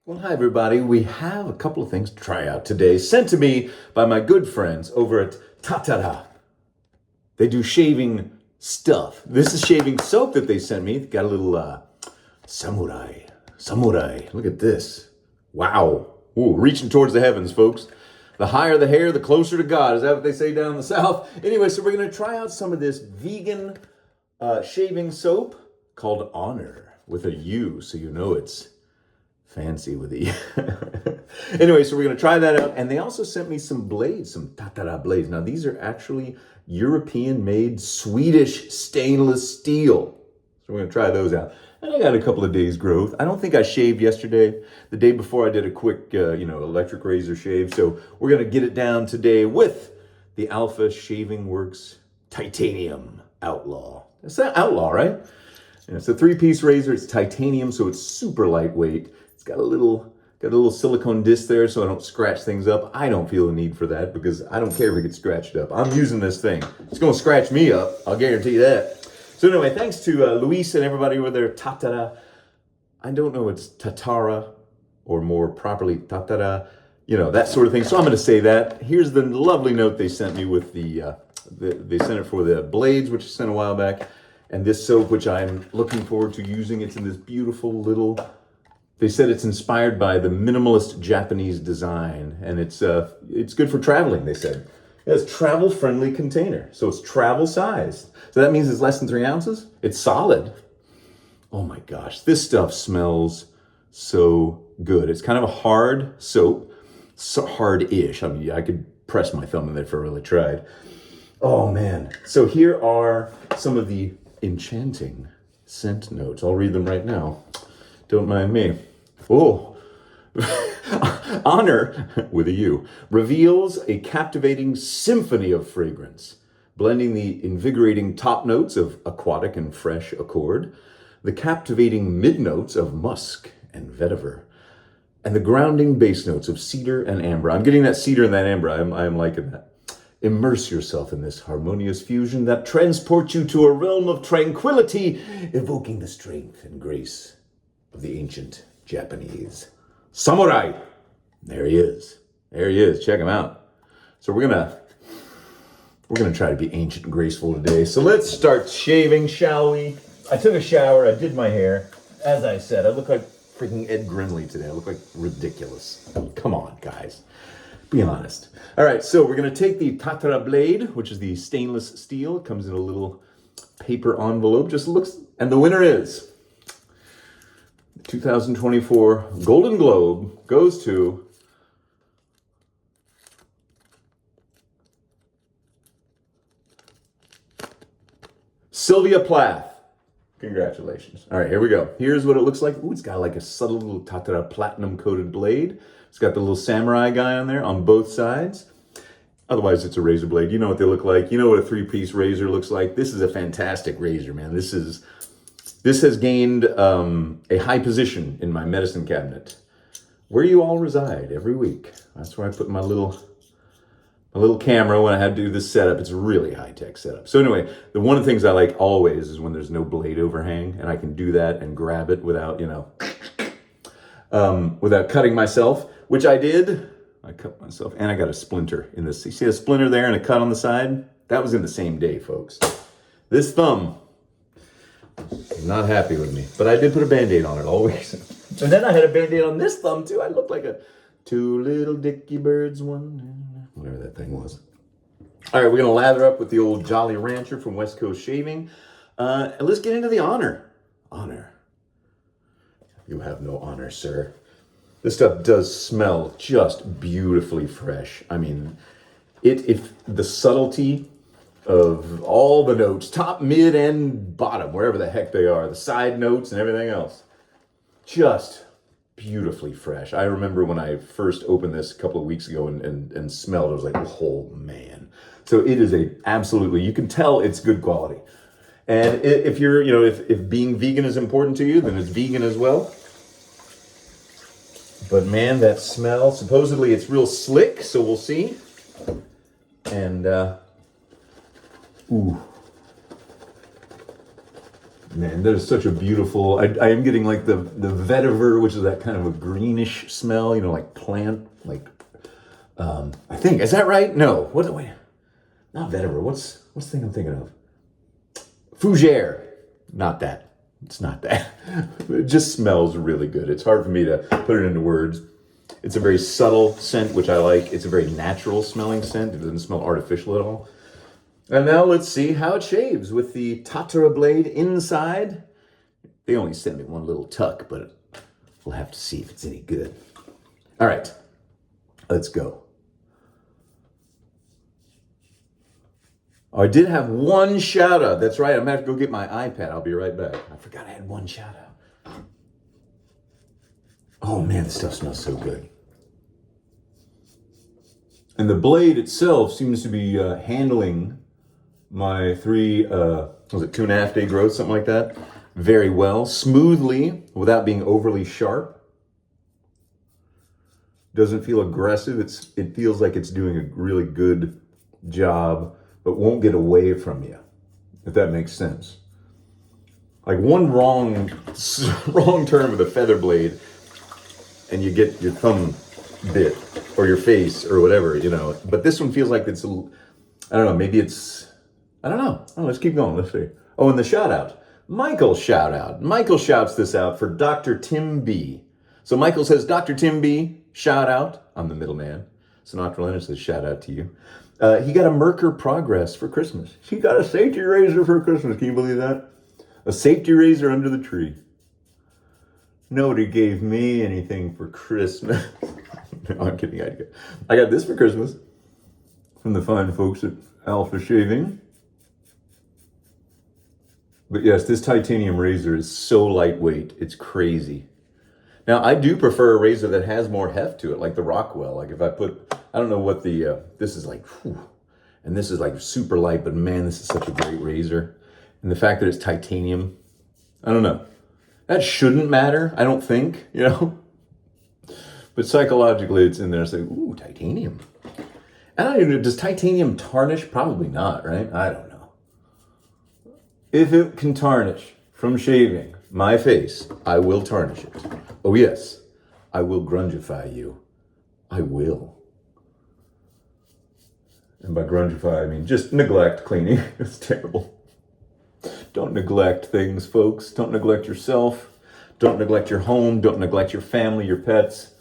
Well, hi, everybody. We have a couple of things to try out today, sent to me by my good friends over at Tatara. They do shaving stuff. This is shaving soap that they sent me. Got a little samurai. Samurai. Look at this. Wow. Ooh, reaching towards the heavens, folks. The higher the hair, the closer to God. Is that what they say down in the South? Anyway, so we're going to try out some of this vegan shaving soap called Honor with a U, so you know it's fancy with E. Anyway, so we're going to try that out. And they also sent me some blades, some Tatara blades. Now, these are actually European-made Swedish stainless steel. So we're going to try those out. And I got a couple of days growth. I don't think I shaved yesterday. The day before I did a quick, electric razor shave. So we're going to get it down today with the Alpha Shaving Works Titanium Outlaw. It's not Outlaw, right? And it's a 3-piece razor. It's titanium, so it's super lightweight. It's got a little silicone disc there so I don't scratch things up. I don't feel the need for that because I don't care if it gets scratched up. I'm using this thing. It's going to scratch me up. I'll guarantee you that. So anyway, thanks to Luis and everybody over there, Tatara. I don't know it's Tatara or more properly Tatara, that sort of thing. So I'm going to say that. Here's the lovely note they sent me with they sent it for the blades, which I sent a while back. And this soap, which I'm looking forward to using, it's in this beautiful little, they said it's inspired by the minimalist Japanese design. And it's good for traveling, they said. It has travel-friendly container. So it's travel sized. So that means it's less than 3 ounces. It's solid. Oh my gosh, this stuff smells so good. It's kind of a hard soap, so hard-ish. I mean, I could press my thumb in there if I really tried. Oh man. So here are some of the enchanting scent notes. I'll read them right now. Don't mind me. Oh, Honor, with a U, reveals a captivating symphony of fragrance, blending the invigorating top notes of aquatic and fresh accord, the captivating mid notes of musk and vetiver, and the grounding base notes of cedar and amber. I'm getting that cedar and that amber. I'm liking that. Immerse yourself in this harmonious fusion that transports you to a realm of tranquility, evoking the strength and grace of the ancient Japanese samurai. There he is. There he is. Check him out. So we're gonna try to be ancient and graceful today. So let's start shaving, shall we? I took a shower. I did my hair. As I said, I look like freaking Ed Grimley today. I look like ridiculous. Come on, guys. Be honest. All right, so we're going to take the Tatara blade, which is the stainless steel. It comes in a little paper envelope. Just looks, and the winner is 2024 Golden Globe goes to Sylvia Plath. Congratulations. All right, here we go. Here's what it looks like. Ooh, it's got like a subtle little Tatara platinum coated blade. It's got the little samurai guy on there on both sides. Otherwise, it's a razor blade. You know what they look like. You know what a 3-piece razor looks like. This is a fantastic razor, man. This has gained a high position in my medicine cabinet, where you all reside every week. That's where I put my little camera when I had to do this setup. It's a really high-tech setup. So anyway, one of the things I like always is when there's no blade overhang, and I can do that and grab it without, without cutting myself, which I did. I cut myself, and I got a splinter in this. You see a splinter there and a cut on the side? That was in the same day, folks. This thumb is not happy with me, but I did put a Band-Aid on it always. And then I had a Band-Aid on this thumb, too. I looked like a 2 little dicky birds, one, whatever that thing was. All right, we're going to lather up with the old Jolly Rancher from West Coast Shaving. And let's get into the Honor. Honor. You have no honor, sir. This stuff does smell just beautifully fresh. I mean, if the subtlety of all the notes, top, mid, and bottom, wherever the heck they are, the side notes and everything else, just beautifully fresh. I remember when I first opened this a couple of weeks ago and smelled, I was like, oh man. So it is absolutely, you can tell it's good quality. And if you're, if being vegan is important to you, then it's vegan as well. But man, that smell, supposedly it's real slick, so we'll see. And, ooh. Man, that is such a beautiful. I am getting like the vetiver, which is that kind of a greenish smell, you know, like plant, like. I think, is that right? No. What? Wait, not vetiver. What's the thing I'm thinking of? Fougere. Not that. It's not that. It just smells really good. It's hard for me to put it into words. It's a very subtle scent, which I like. It's a very natural smelling scent. It doesn't smell artificial at all. And now let's see how it shaves with the Tatara blade inside. They only sent me one little tuck, but we'll have to see if it's any good. All right, let's go. Oh, I did have one shout out. That's right. I'm going to have to go get my iPad. I'll be right back. I forgot I had one shout out. Oh man, this stuff smells so good. And the blade itself seems to be handling my 2.5 day growth, something like that, very well, smoothly, without being overly sharp. Doesn't feel aggressive. It feels like it's doing a really good job, but won't get away from you, if that makes sense. Like one wrong turn with a feather blade, and you get your thumb bit, or your face, or whatever, you know. But this one feels like it's, I don't know, maybe it's, I don't know. Oh, let's keep going. Let's see. Oh, and the shout out. Michael shout out. Michael shouts this out for Dr. Tim B. So Michael says, Dr. Tim B, shout out. I'm the middleman. Sinatra Leonard says, shout out to you. He got a Merkur Progress for Christmas. He got a safety razor for Christmas. Can you believe that? A safety razor under the tree. Nobody gave me anything for Christmas. No, I'm kidding. I got this for Christmas from the fine folks at Alpha Shaving. But yes, this titanium razor is so lightweight, it's crazy. Now, I do prefer a razor that has more heft to it, like the Rockwell. Like if I put, I don't know what this is like, and this is like super light, but man, this is such a great razor. And the fact that it's titanium, I don't know. That shouldn't matter, I don't think, you know? But psychologically, it's in there, it's like, ooh, titanium. I don't even know, does titanium tarnish? Probably not, right? I don't know. If it can tarnish from shaving my face, I will tarnish it. Oh yes, I will grungify you. I will. And by grungify, I mean just neglect cleaning. It's terrible. Don't neglect things, folks. Don't neglect yourself. Don't neglect your home. Don't neglect your family, your pets.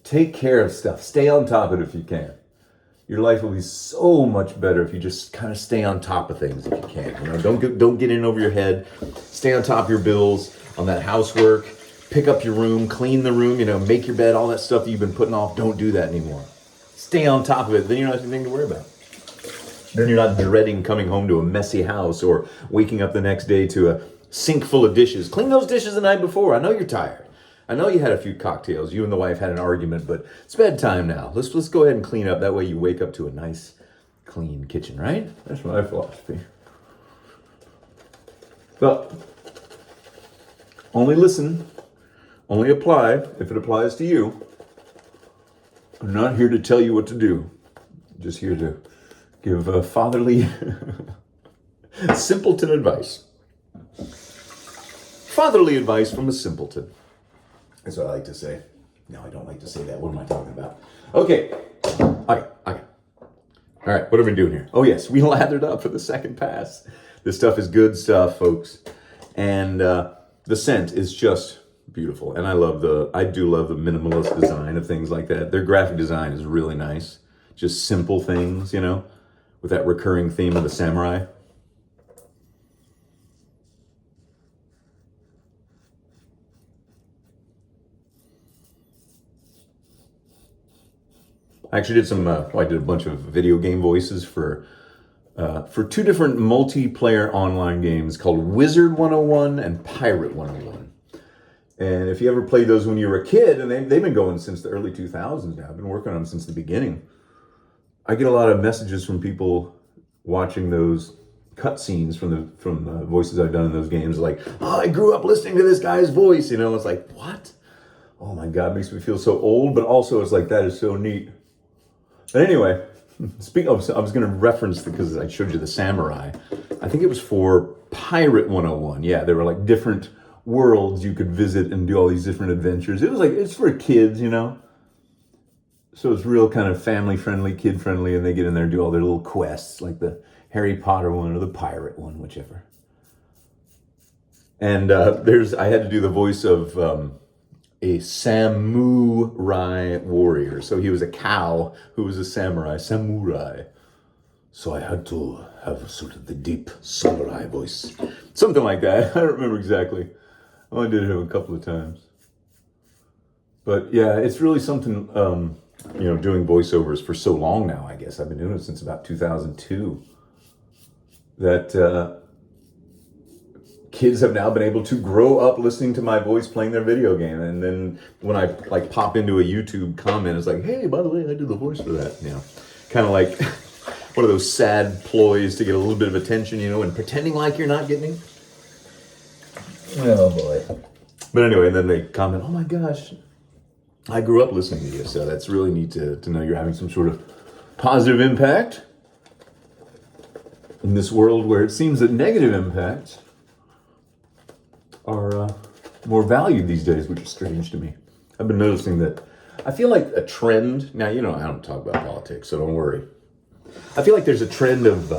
Take care of stuff. Stay on top of it if you can. Your life will be so much better if you just kind of stay on top of things if you can. You know, don't get in over your head. Stay on top of your bills, on that housework. Pick up your room, clean the room, you know, make your bed, all that stuff that you've been putting off. Don't do that anymore. Stay on top of it. Then you don't have anything to worry about. Then you're not dreading coming home to a messy house or waking up the next day to a sink full of dishes. Clean those dishes the night before. I know you're tired. I know you had a few cocktails. You and the wife had an argument, but it's bedtime now. Let's go ahead and clean up. That way you wake up to a nice, clean kitchen, right? That's my philosophy. But only listen, only apply if it applies to you. I'm not here to tell you what to do. I'm just here to give fatherly, simpleton advice. Fatherly advice from a simpleton. That's what I like to say. No, I don't like to say that. What am I talking about? Okay. All right, what have we been doing here? Oh, yes, we lathered up for the second pass. This stuff is good stuff, folks. And the scent is just beautiful. And I do love the minimalist design of things like that. Their graphic design is really nice. Just simple things, you know, with that recurring theme of the samurai. I actually did I did a bunch of video game voices for two different multiplayer online games called Wizard 101 and Pirate 101. And if you ever played those when you were a kid, and they've been going since the early 2000s now. I've been working on them since the beginning. I get a lot of messages from people watching those cutscenes from the voices I've done in those games, like, oh, I grew up listening to this guy's voice, you know. It's like, what? Oh my God, it makes me feel so old, but also it's like, that is so neat. But anyway, Speaking of, I was going to reference, because I showed you the samurai. I think it was for Pirate 101. Yeah, there were like different worlds you could visit and do all these different adventures. It was like, it's for kids, you know? So it's real kind of family friendly, kid friendly, and they get in there and do all their little quests, like the Harry Potter one or the pirate one, whichever. And I had to do the voice of a samurai warrior. So he was a cow who was a samurai. So I had to have sort of the deep samurai voice. Something like that. I don't remember exactly. I only did it a couple of times. But yeah, it's really something, doing voiceovers for so long now, I guess. I've been doing it since about 2002. That kids have now been able to grow up listening to my voice playing their video game. And then when I like pop into a YouTube comment, it's like, hey, by the way, I did the voice for that. Kind of like one of those sad ploys to get a little bit of attention, and pretending like you're not getting it. Oh boy. But anyway, and then they comment, oh my gosh, I grew up listening to you. So that's really neat to know you're having some sort of positive impact in this world where it seems that negative impacts are more valued these days, which is strange to me. I've been noticing that I feel like a trend, now, I don't talk about politics, so don't worry. I feel like there's a trend of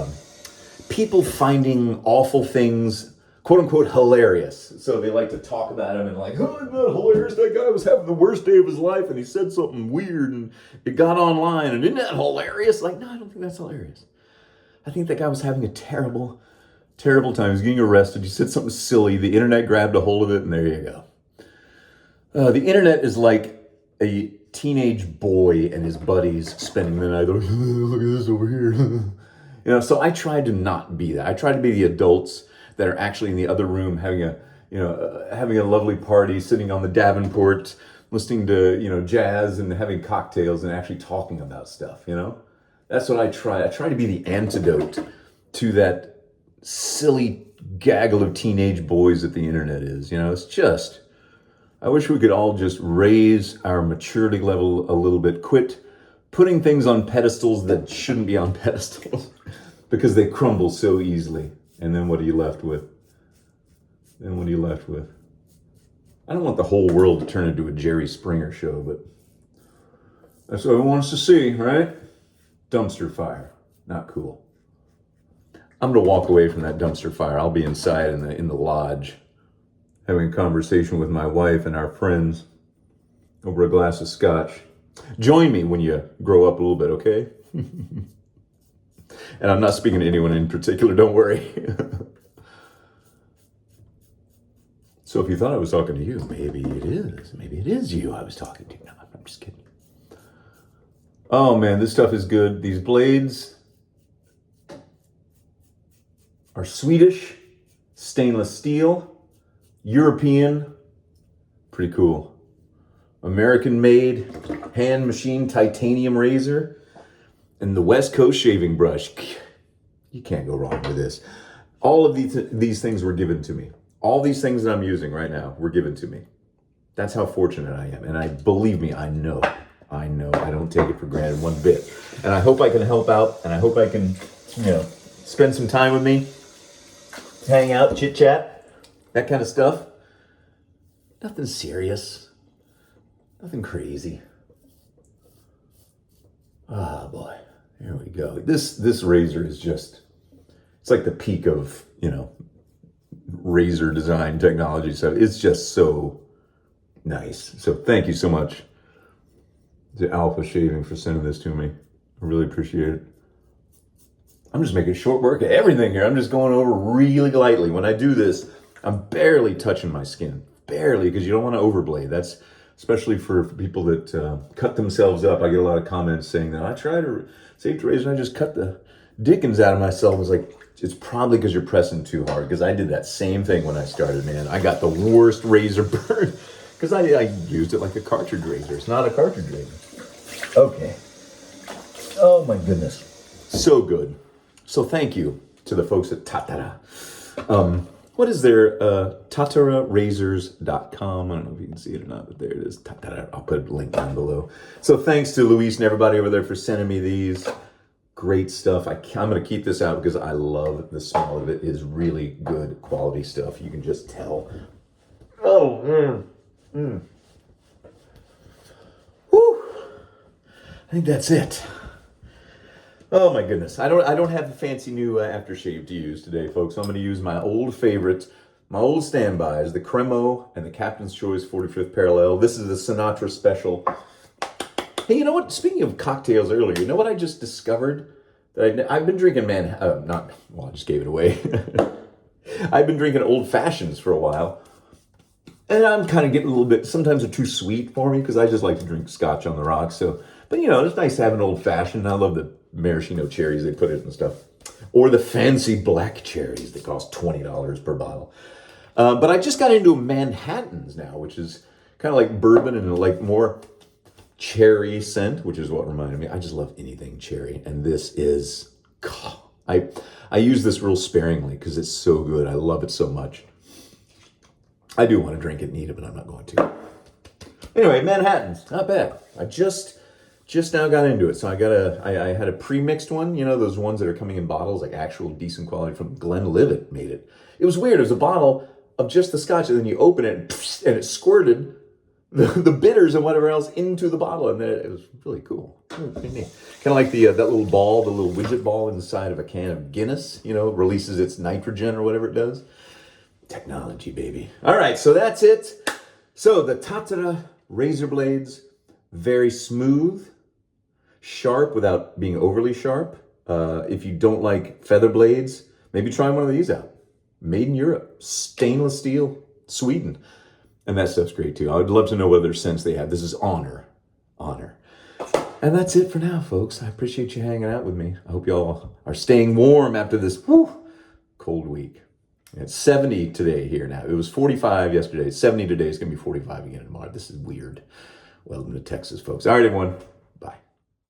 people finding awful things, quote unquote, hilarious. So they like to talk about them and like, oh, isn't that hilarious? That guy was having the worst day of his life and he said something weird and it got online, and isn't that hilarious? Like, no, I don't think that's hilarious. I think that guy was having a terrible time. He was getting arrested. He said something silly. The internet grabbed a hold of it, and there you go. The internet is like a teenage boy and his buddies spending the night. Look at this over here. So I tried to not be that. I tried to be the adults that are actually in the other room having a lovely party, sitting on the Davenport, listening to jazz and having cocktails and actually talking about stuff. That's what I try. I try to be the antidote to that silly gaggle of teenage boys that the internet is. It's just, I wish we could all just raise our maturity level a little bit, quit putting things on pedestals that shouldn't be on pedestals because they crumble so easily. And then what are you left with? I don't want the whole world to turn into a Jerry Springer show, but that's what I want us to see, right? Dumpster fire. Not cool. I'm going to walk away from that dumpster fire. I'll be inside in the lodge having a conversation with my wife and our friends over a glass of scotch. Join me when you grow up a little bit, okay? And I'm not speaking to anyone in particular, don't worry. So if you thought I was talking to you, maybe it is. Maybe it is you I was talking to. No, I'm just kidding. Oh man, this stuff is good. These blades are Swedish, stainless steel, European, pretty cool. American made, hand machined titanium razor, and the West Coast shaving brush. You can't go wrong with this. All of these things were given to me. All these things that I'm using right now were given to me. That's how fortunate I am. And believe me, I know. I don't take it for granted one bit. And I hope I can help out, and I hope I can, spend some time with me, hang out, chit chat, that kind of stuff. Nothing serious. Nothing crazy. Ah, boy. Here we go. This razor is just, it's like the peak of, razor design technology. So it's just so nice. So thank you so much to Alpha Shaving for sending this to me. I really appreciate it. I'm just making short work of everything here. I'm just going over really lightly. When I do this, I'm barely touching my skin. Barely, because you don't want to overblade. That's especially for people that cut themselves up. I get a lot of comments saying that I try to save the razor and I just cut the dickens out of myself. It's like, it's probably because you're pressing too hard, because I did that same thing when I started, man. I got the worst razor burn because I used it like a cartridge razor. It's not a cartridge razor. Okay. Oh my goodness. So good. So thank you to the folks at Tatara. What is their tatararazors.com? I don't know if you can see it or not, but there it is. Tatara. I'll put a link down below. So thanks to Luis and everybody over there for sending me these. Great stuff. I'm going to keep this out because I love the smell of it. It is really good quality stuff. You can just tell. Oh, Whew. I think that's it. Oh my goodness. I don't have a fancy new aftershave to use today, folks. I'm going to use my old favorites, my old standbys, the Cremo and the Captain's Choice 45th Parallel. This is a Sinatra special. Hey, you know what? Speaking of cocktails earlier, you know what I just discovered? I've been drinking I just gave it away. I've been drinking old fashions for a while. And I'm kind of getting a little bit, sometimes they're too sweet for me because I just like to drink scotch on the rocks. So, but it's nice to have an old fashioned. I love the maraschino cherries they put in and stuff. Or the fancy black cherries that cost $20 per bottle. But I just got into Manhattans now, which is kind of like bourbon and like more cherry scent, which is what reminded me. I just love anything cherry. And this is, I use this real sparingly because it's so good. I love it so much. I do want to drink it and eat it, but I'm not going to. Anyway, Manhattans, not bad. I just now got into it. So I had a pre-mixed one, those ones that are coming in bottles, like actual decent quality from Glenlivet made it. It was weird. It was a bottle of just the scotch, and then you open it, and it squirted the bitters and whatever else into the bottle, and then it was really cool. Pretty neat. Kind of like that little ball, the little widget ball inside of a can of Guinness, releases its nitrogen or whatever it does. Technology, baby. All right, so that's it. So the Tatara razor blades, very smooth, sharp without being overly sharp. If you don't like feather blades, maybe try one of these out. Made in Europe, stainless steel, Sweden. And that stuff's great too. I would love to know what other scents they have. This is Honor. And that's it for now, folks. I appreciate you hanging out with me. I hope y'all are staying warm after this cold week. It's 70 today here now. It was 45 yesterday. 70 today. It's going to be 45 again tomorrow. This is weird. Welcome to Texas, folks. All right, everyone.